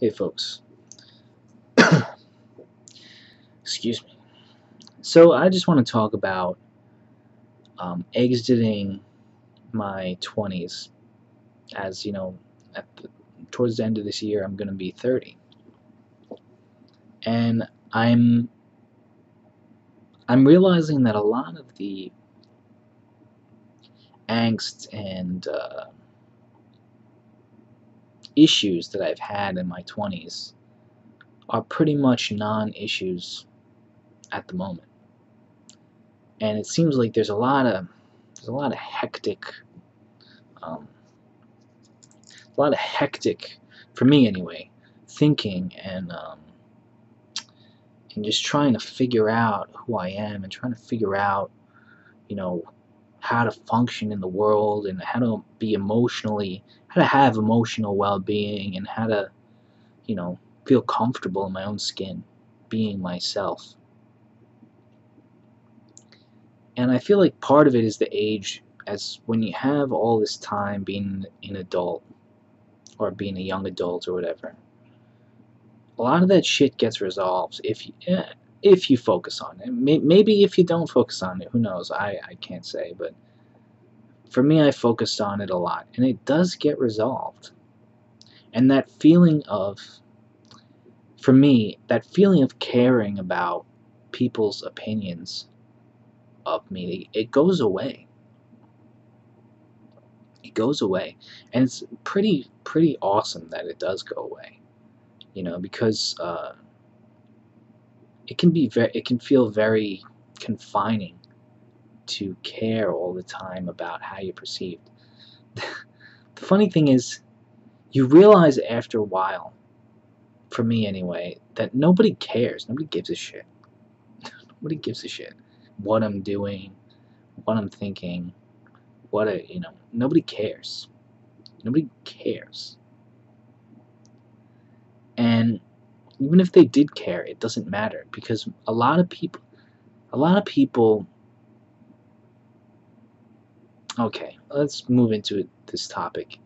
Hey folks, excuse me. So I just want to talk about exiting my 20s. As you know, towards the end of this year, I'm going to be 30, and I'm realizing that a lot of the angst and issues that I've had in my 20s are pretty much non-issues at the moment, and it seems like there's um, a lot of hectic, for me anyway, thinking and just trying to figure out who I am and trying to figure out, you know, how to function in the world and how to have emotional well-being and how to, you know, feel comfortable in my own skin, being myself. And I feel like part of it is the age, as when you have all this time being an adult or being a young adult or whatever, a lot of that shit gets resolved if you focus on it. Maybe if you don't focus on it, who knows? I can't say, but for me, I focused on it a lot, and it does get resolved. And that feeling of, for me, that feeling of caring about people's opinions of me, it goes away. It goes away, and it's pretty awesome that it does go away. Because it can feel very confining to care all the time about how you're perceived. The funny thing is, you realize after a while, for me anyway, that nobody cares. Nobody gives a shit. Nobody gives a shit what I'm doing, what I'm thinking, nobody cares. Nobody cares. And even if they did care, it doesn't matter because a lot of people, okay, let's move into this topic.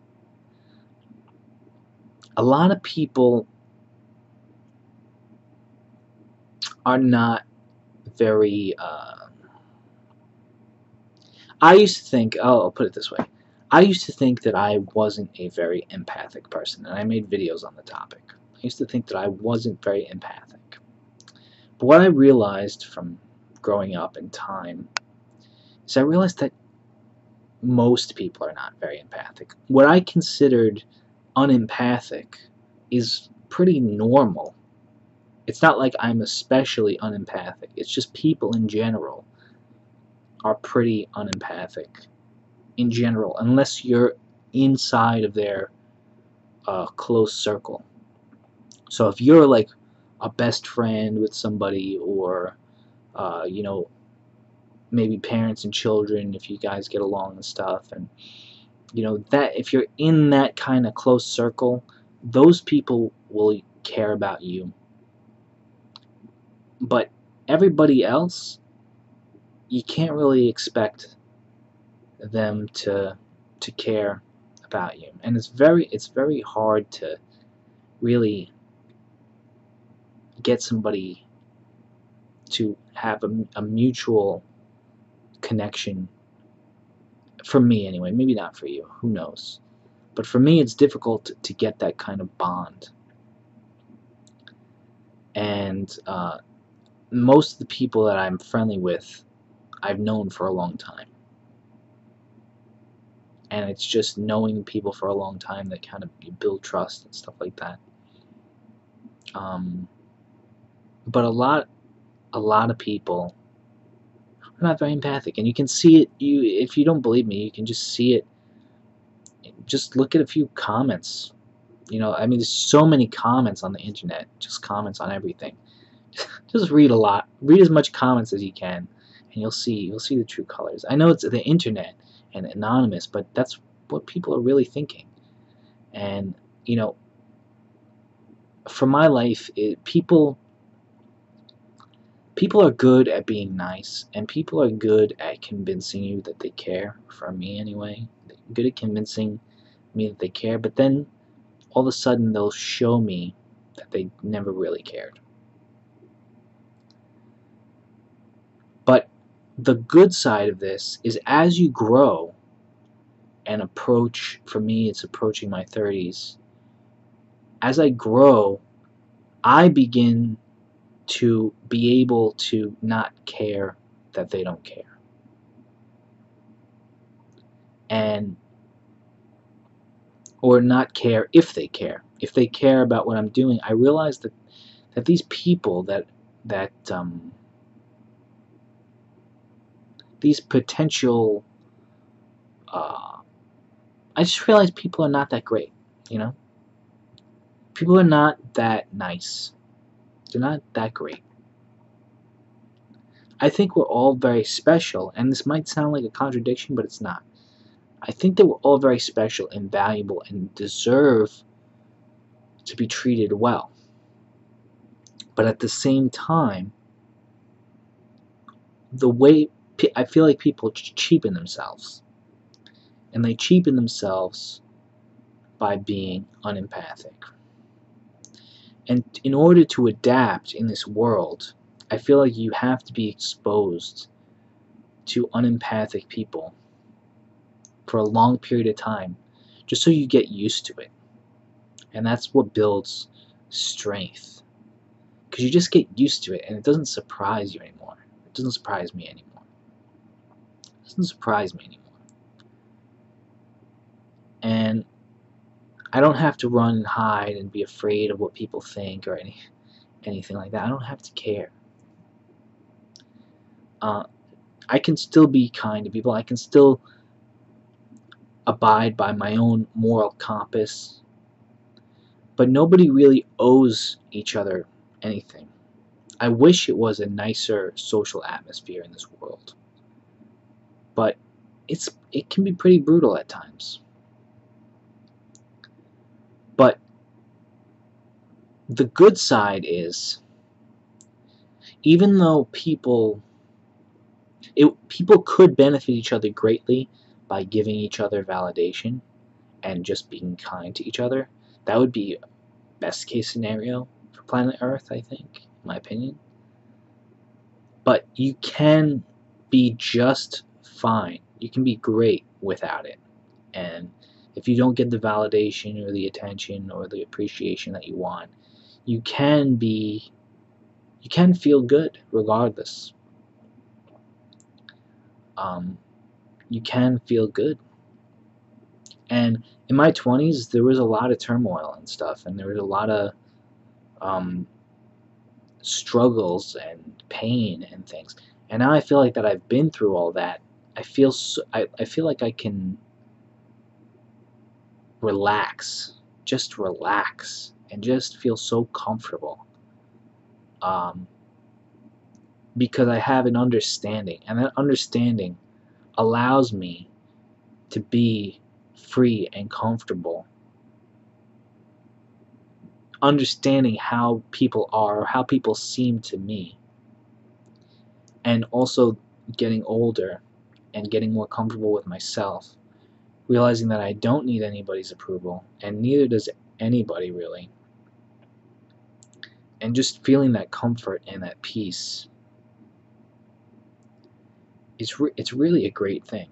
A lot of people are not very I used to think, I'll put it this way. I used to think that I wasn't a very empathic person, and I made videos on the topic. I used to think that I wasn't very empathic. But what I realized from growing up in time is I realized that most people are not very empathic. What I considered unempathic is pretty normal. It's not like I'm especially unempathic. It's just people in general are pretty unempathic in general, unless you're inside of their close circle. So if you're like a best friend with somebody, or you know, maybe parents and children, if you guys get along and stuff, and that if you're in that kind of close circle, those people will care about you. But everybody else, you can't really expect them to care about you, and it's very hard to really get somebody to have a mutual connection. For me anyway, maybe not for you, who knows, but for me it's difficult to get that kind of bond. And most of the people that I'm friendly with, I've known for a long time, and it's just knowing people for a long time that kind of you build trust and stuff like that. um, but a lot of people are not very empathic, and you can see it. If you don't believe me, you can just see it. Just look at a few comments. I mean, there's so many comments on the internet, just comments on everything. Just read a lot, read as much comments as you can, and you'll see the true colors. I know it's the internet and anonymous, but that's what people are really thinking. And you know for my life, people are good at being nice, and people are good at convincing you that they care. For me anyway, they're good at convincing me that they care, but then all of a sudden they'll show me that they never really cared. But the good side of this is as you grow and approach, for me it's approaching my 30s, as I grow, I begin to be able to not care that they don't care. And or not care if they care. If they care about what I'm doing, I realize that these people these potential I just realize people are not that great, you know? People are not that nice. They're not that great. I think we're all very special, and this might sound like a contradiction, but it's not. I think that we're all very special and valuable and deserve to be treated well. But at the same time, the way I feel like people cheapen themselves. And they cheapen themselves by being unempathic. And in order to adapt in this world, I feel like you have to be exposed to unempathic people for a long period of time, just so you get used to it. And that's what builds strength. Because you just get used to it, and it doesn't surprise you anymore. It doesn't surprise me anymore. It doesn't surprise me anymore. And I don't have to run and hide and be afraid of what people think or anything like that. I don't have to care. I can still be kind to people. I can still abide by my own moral compass. But nobody really owes each other anything. I wish it was a nicer social atmosphere in this world. But it can be pretty brutal at times. But the good side is, even though people could benefit each other greatly by giving each other validation and just being kind to each other, that would be best case scenario for planet Earth, I think, in my opinion. But you can be just fine. You can be great without it. And if you don't get the validation or the attention or the appreciation that you want, you can feel good regardless. You can feel good. And in my 20s, there was a lot of turmoil and stuff, and there was a lot of struggles and pain and things. And now I feel like that I've been through all that. I feel like I can relax, and just feel so comfortable. Because I have an understanding, and that understanding allows me to be free and comfortable, understanding how people are, or how people seem to me, and also getting older and getting more comfortable with myself, realizing that I don't need anybody's approval, and neither does anybody really, and just feeling that comfort and that peace. It's really a great thing.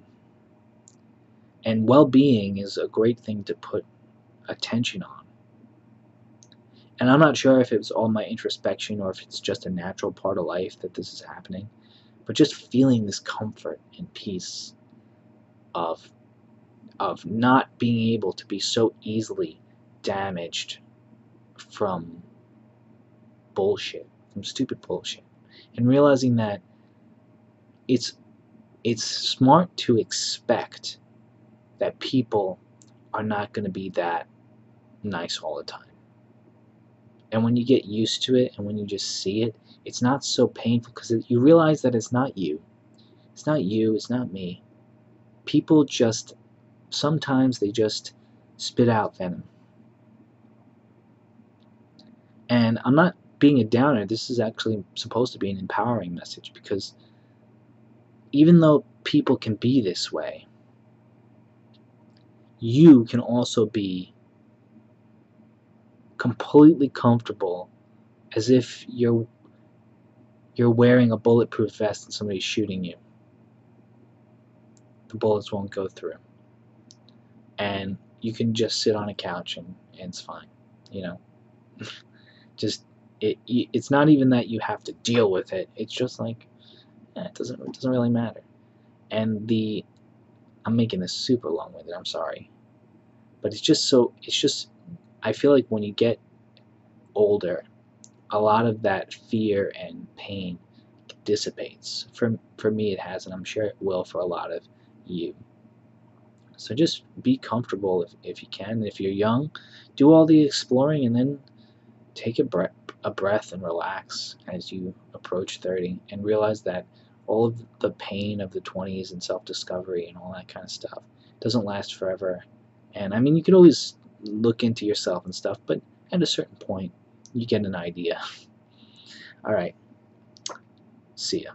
And well-being is a great thing to put attention on. And I'm not sure if it's all my introspection or if it's just a natural part of life that this is happening, but just feeling this comfort and peace of not being able to be so easily damaged from bullshit, from stupid bullshit, and realizing that it's smart to expect that people are not going to be that nice all the time. And when you get used to it and when you just see it, it's not so painful, because you realize that it's not you. It's not you, it's not me. People just, sometimes they just spit out venom. And I'm not being a downer. This is actually supposed to be an empowering message, because even though people can be this way, you can also be completely comfortable, as if you're wearing a bulletproof vest and somebody's shooting you. The bullets won't go through. And you can just sit on a couch and it's fine, you know. Just it's not even that you have to deal with it. It's just like it doesn't really matter. And I'm making this super long-winded. I'm sorry, but it's just I feel like when you get older, a lot of that fear and pain dissipates. For me, it has, and I'm sure it will for a lot of you. So just be comfortable if you can. If you're young, do all the exploring and then take a breath and relax as you approach 30 and realize that all of the pain of the 20s and self-discovery and all that kind of stuff doesn't last forever. And I mean, you can always look into yourself and stuff, but at a certain point, you get an idea. All right. See ya.